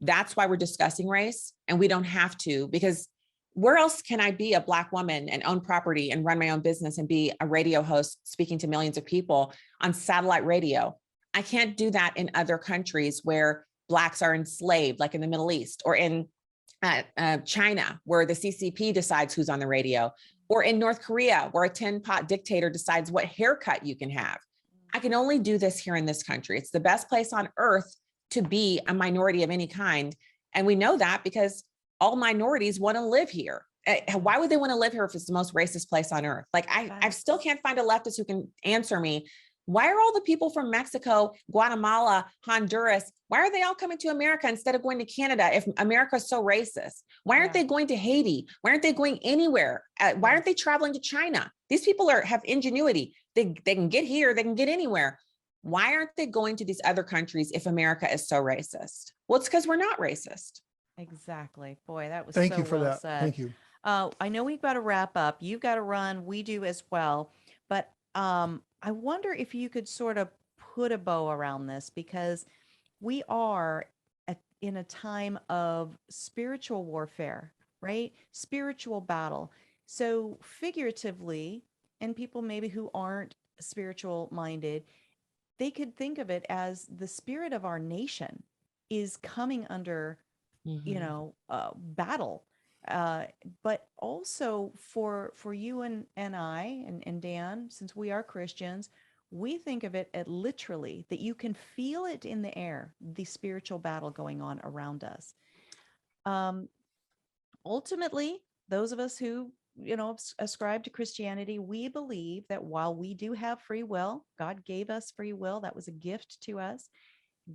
That's why we're discussing race, and we don't have to, because where else can I be a Black woman and own property and run my own business and be a radio host speaking to millions of people on satellite radio? I can't do that in other countries where Blacks are enslaved, like in the Middle East, or in China, where the CCP decides who's on the radio, or in North Korea, where a tin pot dictator decides what haircut you can have. I can only do this here in this country. It's the best place on earth to be a minority of any kind. And we know that because all minorities want to live here. Why would they want to live here if it's the most racist place on earth? Like I still can't find a leftist who can answer me. Why are all the people from Mexico, Guatemala, Honduras, why are they all coming to America instead of going to Canada if America is so racist? Why aren't they going to Haiti? Why aren't they going anywhere? Why aren't they traveling to China? These people have ingenuity. They can get here, they can get anywhere. Why aren't they going to these other countries if America is so racist? Well, it's because we're not racist. Exactly. Boy, that was Thank so you for well that. said. Thank you. I know we've got to wrap up. You've got to run. We do as well. But I wonder if you could sort of put a bow around this, because we are in a time of spiritual warfare, right? Spiritual battle. So figuratively, and people maybe who aren't spiritual minded, they could think of it as the spirit of our nation is coming under battle. But also for you and I and Dan, since we are Christians, we think of it literally, that you can feel it in the air, the spiritual battle going on around us. Ultimately, those of us who ascribe to Christianity, we believe that while we do have free will, God gave us free will. That was a gift to us.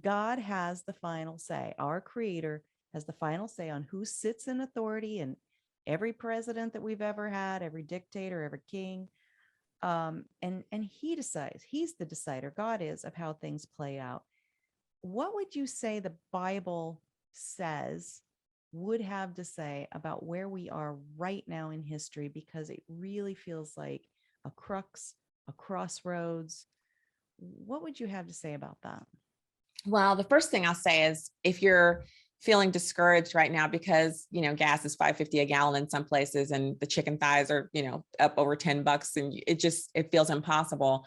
God has the final say. Our creator has the final say on who sits in authority, and every president that we've ever had, every dictator, every king. And he decides. He's the decider. God is, of how things play out. What would you say the Bible says would have to say about where we are right now in history? Because it really feels like a crux, a crossroads. What would you have to say about that? Well, the first thing I'll say is, if you're feeling discouraged right now because, gas is $5.50 a gallon in some places, and the chicken thighs are, up over $10, and it feels impossible.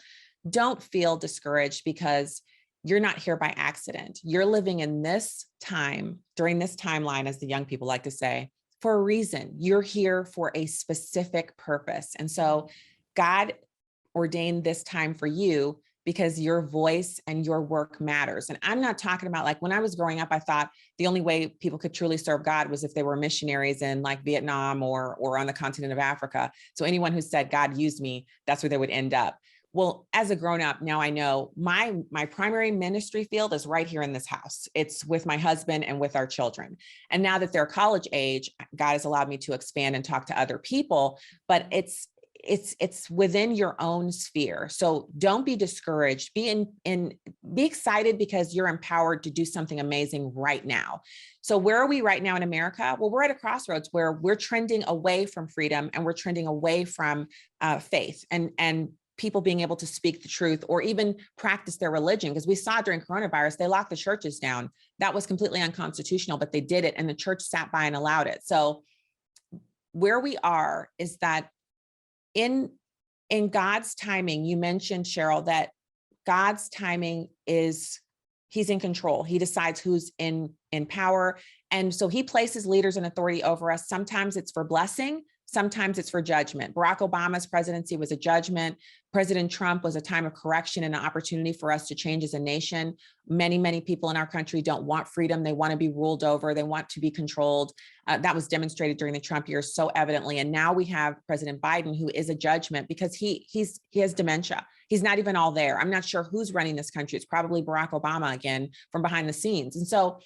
Don't feel discouraged, because you're not here by accident. You're living in this time, during this timeline, as the young people like to say, for a reason. You're here for a specific purpose. And so God ordained this time for you, because your voice and your work matters. And I'm not talking about, like, when I was growing up, I thought the only way people could truly serve God was if they were missionaries in like Vietnam or on the continent of Africa. So anyone who said God used me, that's where they would end up. Well, as a grown-up, now I know my primary ministry field is right here in this house. It's with my husband and with our children. And now that they're college age, God has allowed me to expand and talk to other people, but it's within your own sphere. So don't be discouraged. Be excited, because you're empowered to do something amazing right now. So where are we right now in America? Well, we're at a crossroads where we're trending away from freedom, and we're trending away from faith and people being able to speak the truth or even practice their religion. Because we saw during coronavirus, they locked the churches down. That was completely unconstitutional, but they did it, and the church sat by and allowed it. So where we are is that in God's timing, you mentioned, Cheryl, that God's timing is, he's in control. He decides who's in power. And so he places leaders in authority over us. Sometimes it's for blessing. Sometimes it's for judgment. Barack Obama's presidency was a judgment. President Trump was a time of correction and an opportunity for us to change as a nation. Many, many people in our country don't want freedom. They want to be ruled over. They want to be controlled. That was demonstrated during the Trump years so evidently. And now we have President Biden, who is a judgment, because he has dementia. He's not even all there. I'm not sure who's running this country. It's probably Barack Obama again from behind the scenes. And so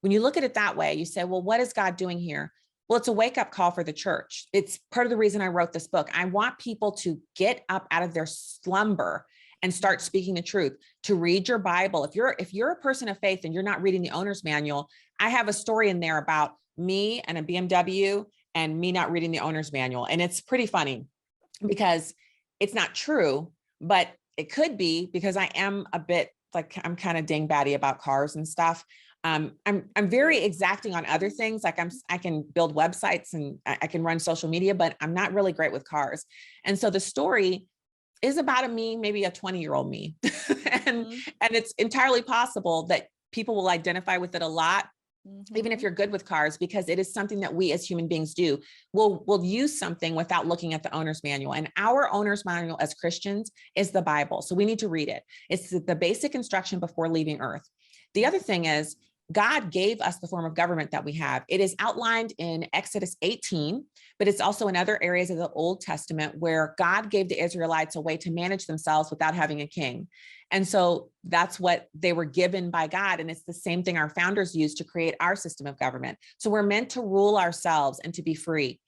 when you look at it that way, you say, well, what is God doing here? Well, it's a wake-up call for the church. It's part of the reason I wrote this book. I want people to get up out of their slumber and start speaking the truth, to read your Bible. If you're a person of faith and you're not reading the owner's manual, I have a story in there about me and a BMW and me not reading the owner's manual. And it's pretty funny, because it's not true, but it could be, because I am a bit like, I'm kind of dingbatty about cars and stuff. I'm very exacting on other things. Like I can build websites and I can run social media, but I'm not really great with cars. And so the story is about maybe a 20-year-old me. and it's entirely possible that people will identify with it a lot, even if you're good with cars, because it is something that we as human beings do. We'll use something without looking at the owner's manual. And our owner's manual as Christians is the Bible. So we need to read it. It's the basic instruction before leaving Earth. The other thing is, God gave us the form of government that we have. It is outlined in Exodus 18, but it's also in other areas of the Old Testament where God gave the Israelites a way to manage themselves without having a king. And so that's what they were given by God. And it's the same thing our founders used to create our system of government. So we're meant to rule ourselves and to be free.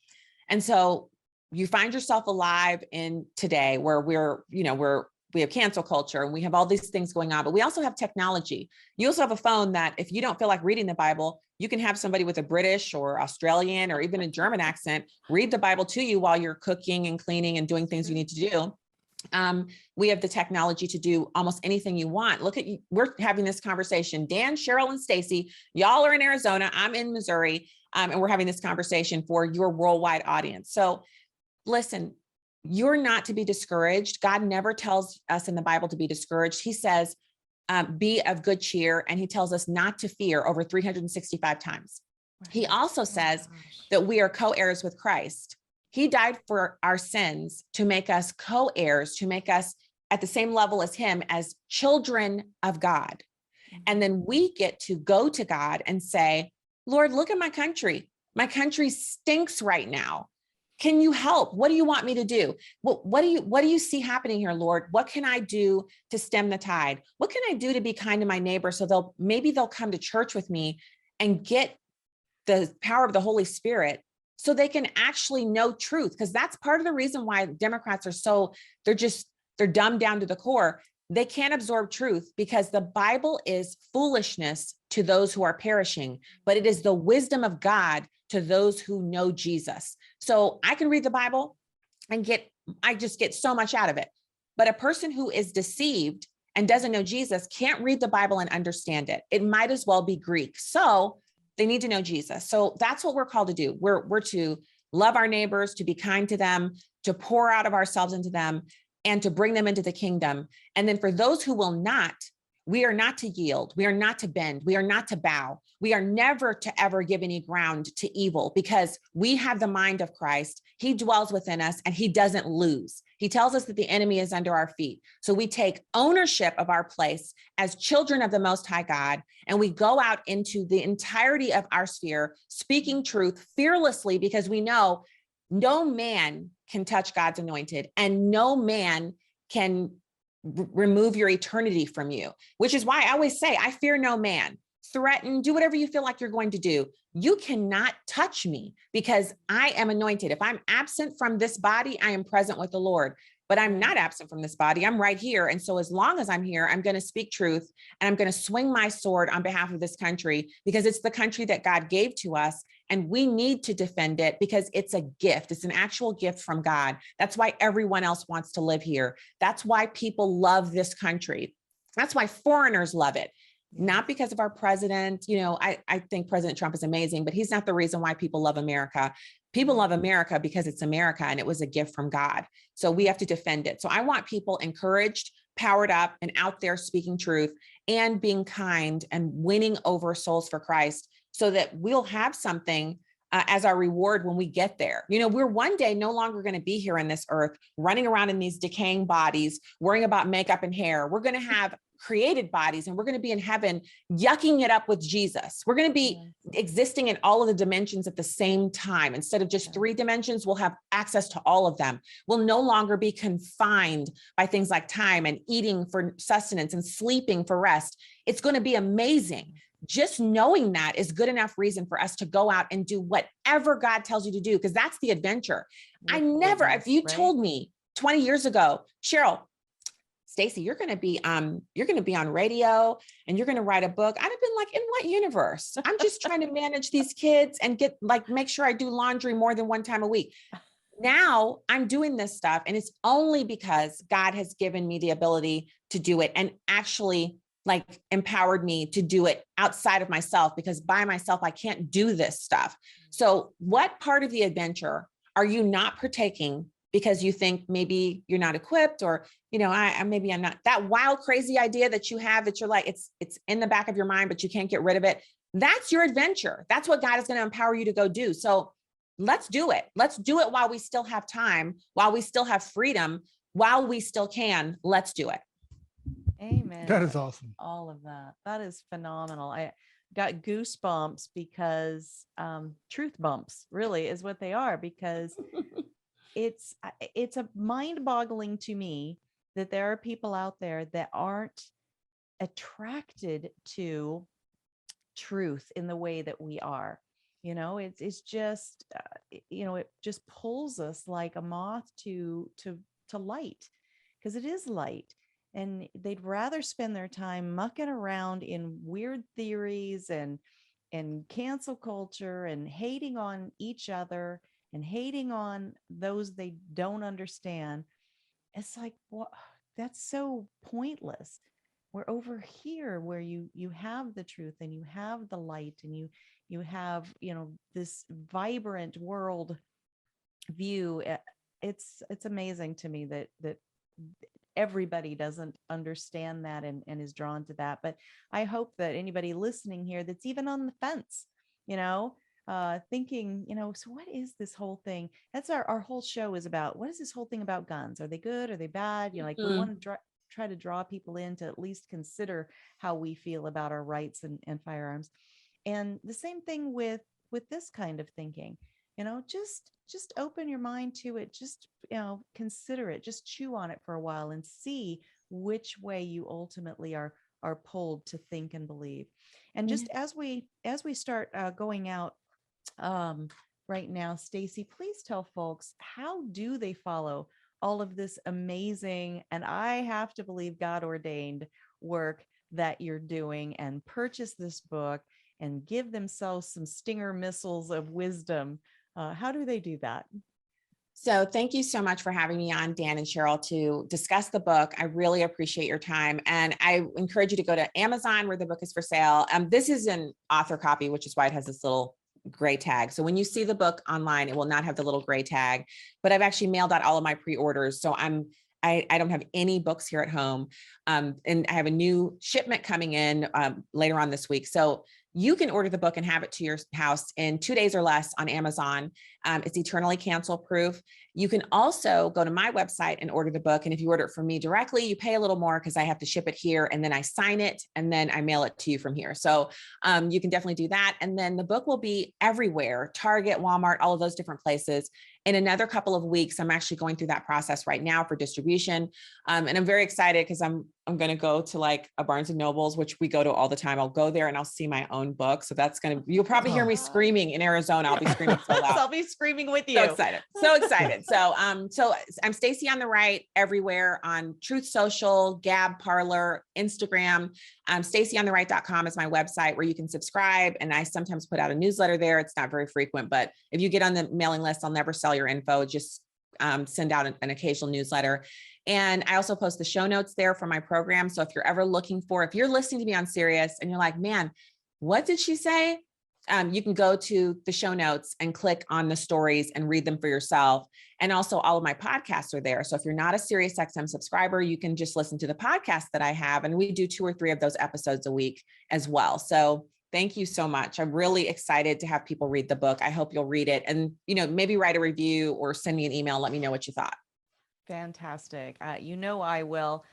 And so you find yourself alive in today where we have cancel culture and we have all these things going on, but we also have technology. You also have a phone that if you don't feel like reading the Bible, you can have somebody with a British or Australian or even a German accent read the Bible to you while you're cooking and cleaning and doing things you need to do. We have the technology to do almost anything you want. Look at you. We're having this conversation. Dan, Cheryl, and Stacy, y'all are in Arizona. I'm in Missouri. And we're having this conversation for your worldwide audience. So listen, you're not to be discouraged. God never tells us in the Bible to be discouraged. He says, be of good cheer. And he tells us not to fear over 365 times. Right. He also says that we are co-heirs with Christ. He died for our sins to make us co-heirs, to make us at the same level as him, as children of God. And then we get to go to God and say, Lord, look at my country. My country stinks right now. Can you help? What do you want me to do? What do you see happening here, Lord? What can I do to stem the tide? What can I do to be kind to my neighbor so maybe they'll come to church with me and get the power of the Holy Spirit so they can actually know truth? Because that's part of the reason why Democrats are they're dumbed down to the core. They can't absorb truth because the Bible is foolishness to those who are perishing, but it is the wisdom of God to those who know Jesus. So I can read the Bible and I just get so much out of it. But a person who is deceived and doesn't know Jesus can't read the Bible and understand it. It might as well be Greek. So they need to know Jesus. So that's what we're called to do. We're to love our neighbors, to be kind to them, to pour out of ourselves into them, and to bring them into the kingdom. And then for those who will not, we are not to yield. We are not to bend. We are not to bow. We are never to ever give any ground to evil because we have the mind of Christ. He dwells within us and he doesn't lose. He tells us that the enemy is under our feet. So we take ownership of our place as children of the Most High God, and we go out into the entirety of our sphere, speaking truth fearlessly because we know no man can touch God's anointed and no man can remove your eternity from you, which is why I always say, I fear no man. Threaten, do whatever you feel like you're going to do. You cannot touch me because I am anointed. If I'm absent from this body, I am present with the Lord, but I'm not absent from this body. I'm right here. And so as long as I'm here, I'm going to speak truth and I'm going to swing my sword on behalf of this country because it's the country that God gave to us. And we need to defend it because it's a gift. It's an actual gift from God. That's why everyone else wants to live here. That's why people love this country. That's why foreigners love it. Not because of our president. I think President Trump is amazing, but he's not the reason why people love America. People love America because it's America and it was a gift from God. So we have to defend it. So I want people encouraged, powered up, and out there speaking truth and being kind and winning over souls for Christ so that we'll have something as our reward when we get there. We're one day no longer going to be here on this earth, running around in these decaying bodies, worrying about makeup and hair. We're going to have created bodies and we're going to be in heaven, yucking it up with Jesus. We're going to be existing in all of the dimensions at the same time. Instead of just 3 dimensions, we'll have access to all of them. We'll no longer be confined by things like time and eating for sustenance and sleeping for rest. It's going to be amazing. Just knowing that is good enough reason for us to go out and do whatever God tells you to do, because that's the adventure. If you told me 20 years ago, Cheryl, Stacy, you're going to be on radio and you're going to write a book, I'd have been like, in what universe? I'm just trying to manage these kids and make sure I do laundry more than 1 time a week. Now I'm doing this stuff, and it's only because God has given me the ability to do it and actually empowered me to do it outside of myself, because by myself, I can't do this stuff. So what part of the adventure are you not partaking because you think maybe you're not equipped, or, maybe I'm not, that wild, crazy idea that you have that you're like, it's in the back of your mind, but you can't get rid of it. That's your adventure. That's what God is going to empower you to go do. So let's do it. Let's do it while we still have time, while we still have freedom, while we still can. Let's do it. Amen. That is awesome. All of that. That is phenomenal. I got goosebumps because truth bumps really is what they are, because it's a mind-boggling to me that there are people out there that aren't attracted to truth in the way that we are. It's just it just pulls us like a moth to light, because it is light. And they'd rather spend their time mucking around in weird theories and cancel culture and hating on each other and hating on those they don't understand. It's like, what? That's so pointless. We're over here where you have the truth and you have the light and you have, this vibrant world view. It's amazing to me that everybody doesn't understand that and is drawn to that. But I hope that anybody listening here that's even on the fence, thinking, so what is this whole thing? That's our whole show is about. What is this whole thing about guns? Are they good? Are they bad? We want to try to draw people in to at least consider how we feel about our rights and firearms. And the same thing with this kind of thinking. just open your mind to it. Just, consider it, just chew on it for a while and see which way you ultimately are pulled to think and believe. And just as we start going out right now, Stacy, please tell folks, how do they follow all of this amazing, and I have to believe God ordained work that you're doing, and purchase this book and give themselves some stinger missiles of wisdom? How do they do that? So thank you so much for having me on, Dan and Cheryl, to discuss the book. I really appreciate your time. And I encourage you to go to Amazon where the book is for sale. This is an author copy, which is why it has this little gray tag. So when you see the book online, it will not have the little gray tag, but I've actually mailed out all of my pre-orders. So I don't have any books here at home. And I have a new shipment coming in later on this week. So you can order the book and have it to your house in 2 days or less on Amazon. It's eternally cancel proof. You can also go to my website and order the book. And if you order it from me directly, you pay a little more because I have to ship it here, and then I sign it and then I mail it to you from here. So you can definitely do that. And then the book will be everywhere: Target, Walmart, all of those different places. In another couple of weeks, I'm actually going through that process right now for distribution. And I'm very excited because I'm going to go to like a Barnes and Nobles, which we go to all the time. I'll go there and I'll see my own book. So that's you'll probably hear me screaming in Arizona. I'll be screaming so loud. I'll be screaming with you. So excited. So excited. So I'm Stacy on the Right everywhere on Truth Social, Gab, Parlor, Instagram. StacyOnTheRight.com is my website where you can subscribe. And I sometimes put out a newsletter there. It's not very frequent, but if you get on the mailing list, I'll never sell your info. Just send out an occasional newsletter. And I also post the show notes there for my program. So if you're ever if you're listening to me on Sirius and you're like, man, what did she say? You can go to the show notes and click on the stories and read them for yourself. And also all of my podcasts are there. So if you're not a SiriusXM subscriber, you can just listen to the podcast that I have. And we do 2 or 3 of those episodes a week as well. So thank you so much. I'm really excited to have people read the book. I hope you'll read it and, maybe write a review or send me an email. Let me know what you thought. Fantastic. I will.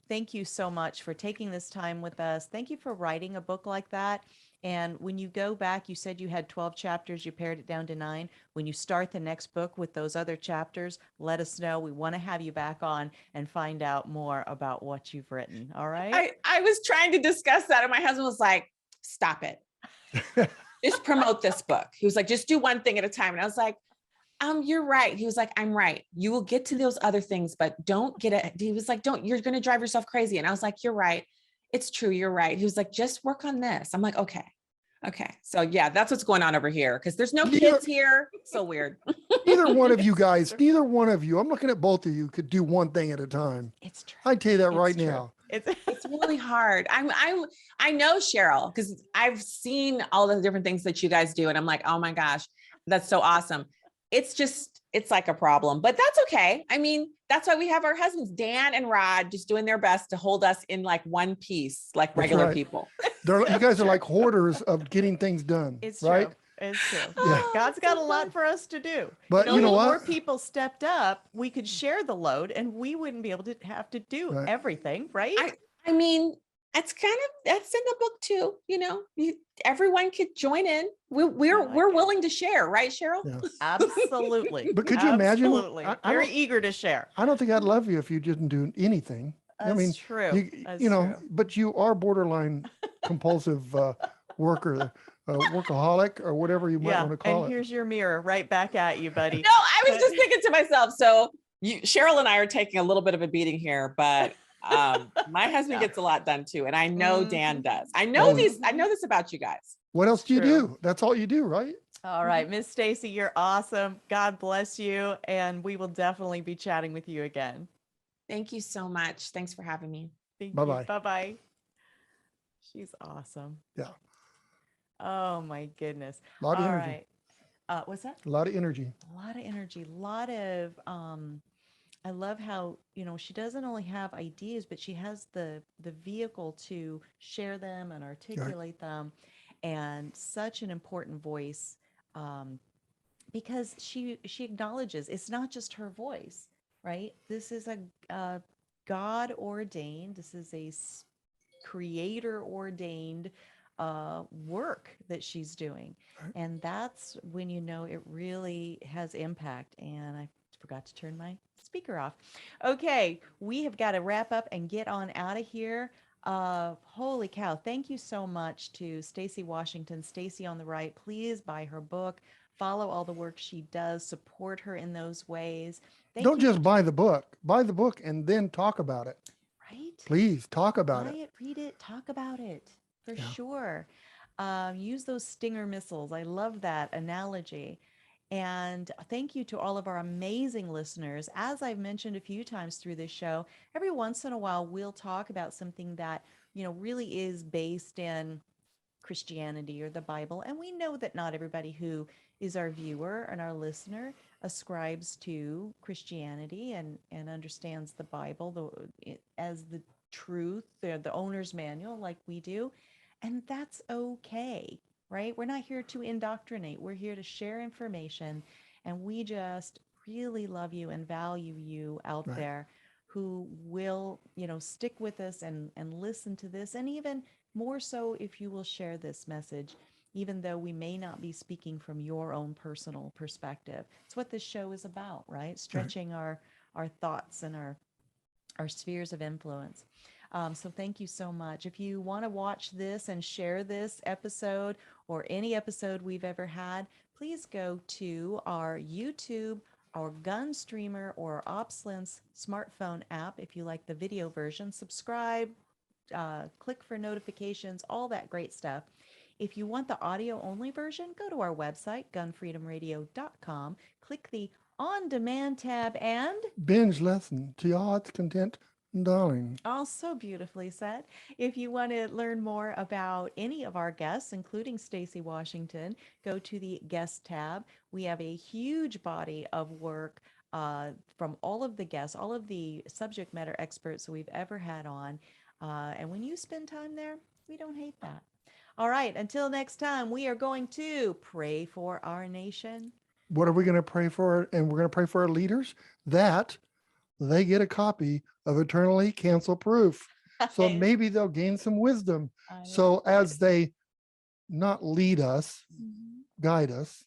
Thank you so much for taking this time with us. Thank you for writing a book like that. And when you go back, you said you had 12 chapters, you pared it down to 9. When you start the next book with those other chapters, let us know. We want to have you back on and find out more about what you've written. All right. I was trying to discuss that, and my husband was like, stop it. Just promote this book. He was like, just do one thing at a time. And I was like, you're right. He was like, I'm right. You will get to those other things, but don't get it. He was like, you're going to drive yourself crazy. And I was like, you're right. It's true. You're right. He was like, just work on this. I'm like, okay. So yeah, that's what's going on over here. Cause there's no kids here. So weird. Neither one of you guys, I'm looking at both of you, could do one thing at a time. It's true. I tell you that right now. It's really hard. I know Cheryl, because I've seen all the different things that you guys do. And I'm like, oh my gosh, that's so awesome. It's like a problem, but that's okay. I mean, that's why we have our husbands, Dan and Rod, just doing their best to hold us in like one piece, like regular people. You guys are like hoarders of getting things done. It's right? true. It's true. Yeah. God's got a lot for us to do. But if you know what? more people stepped up, we could share the load and we wouldn't be able to have to do everything, right? I mean, that's in the book too. Everyone could join in. We're willing to share, right, Cheryl? Yeah. Absolutely. But could you imagine? Absolutely. Very eager to share. I don't think I'd love you if you didn't do anything. That's true. True. But you are borderline compulsive worker, workaholic, or whatever you might want to call it. And here's your mirror right back at you, buddy. No, I was just thinking to myself. So Cheryl and I are taking a little bit of a beating here, but my husband gets a lot done too, and I know Dan does. I know this about you guys. What else do you do? That's all you do, right? All right, Miss Stacy, you're awesome. God bless you, and we will definitely be chatting with you again. Thank you so much. Thanks for having me. Bye-bye. Bye-bye. She's awesome. Yeah. Oh my goodness. A lot of All energy. right. What's that? A lot of energy. A lot of energy. A lot of I love how, she doesn't only have ideas, but she has the vehicle to share them and articulate them, and such an important voice, because she acknowledges it's not just her voice, right? This is a God ordained, this is a creator ordained work that she's doing. Right. And that's when you know it really has impact. And I forgot to turn my speaker off. Okay, we have got to wrap up and get on out of here. Holy cow. Thank you so much to Stacy Washington, Stacy on the Right. Please buy her book, follow all the work she does, support her in those ways. Thank Don't you just buy the book and then talk about it. right? Please talk about Buy it. it, read it, talk about it for Yeah. sure. Use those stinger missiles. I love that analogy. And thank you to all of our amazing listeners. As I've mentioned a few times through this show, every once in a while we'll talk about something that, really is based in Christianity or the Bible. And we know that not everybody who is our viewer and our listener ascribes to Christianity and understands the Bible as the truth, the owner's manual like we do. And that's okay, right? We're not here to indoctrinate. We're here to share information. And we just really love you and value you out Right. there who will, stick with us and listen to this. And even more so if you will share this message, even though we may not be speaking from your own personal perspective. It's what this show is about, right? Stretching our thoughts and our spheres of influence. So thank you so much. If you want to watch this and share this episode or any episode we've ever had, please go to our YouTube, our Gun Streamer, or OpsLens smartphone app if you like the video version. Subscribe, click for notifications, all that great stuff. If you want the audio only version, go to our website, gunfreedomradio.com, click the on demand tab, and Binge lesson to your heart's content, darling. all so beautifully said. If you want to learn more about any of our guests, including Stacy Washington, go to the guest tab. We have a huge body of work from all of the guests, all of the subject matter experts that we've ever had on. And when you spend time there, we don't hate that. All right, until next time, we are going to pray for our nation. What are we going to pray for? And we're going to pray for our leaders that they get a copy of Eternally Cancel Proof. So maybe they'll gain some wisdom. So as they not lead us, guide us,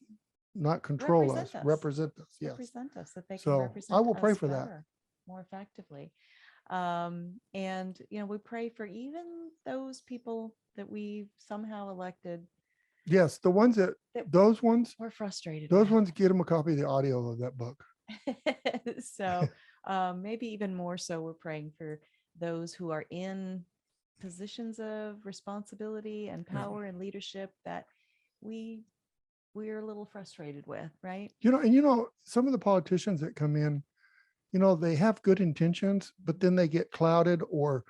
not control us, represent us. Yes. Represent us, that they can So represent I will pray us for that. better, more effectively. And, we pray for even those people that we somehow elected. Yes, the ones those ones, we're frustrated those with. ones, get them a copy of the audio of that book. So maybe even more so, we're praying for those who are in positions of responsibility and power and leadership that we're a little frustrated with, right? And some of the politicians that come in, they have good intentions, but then they get clouded or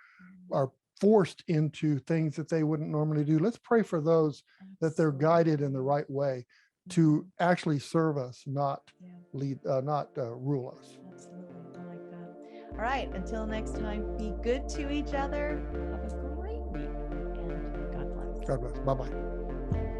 are forced into things that they wouldn't normally do. Let's pray for those that they're guided in the right way to actually serve us, not lead, not rule us. Absolutely. I like that. All right. Until next time, be good to each other. Have a great week. And God bless. God bless. Bye-bye.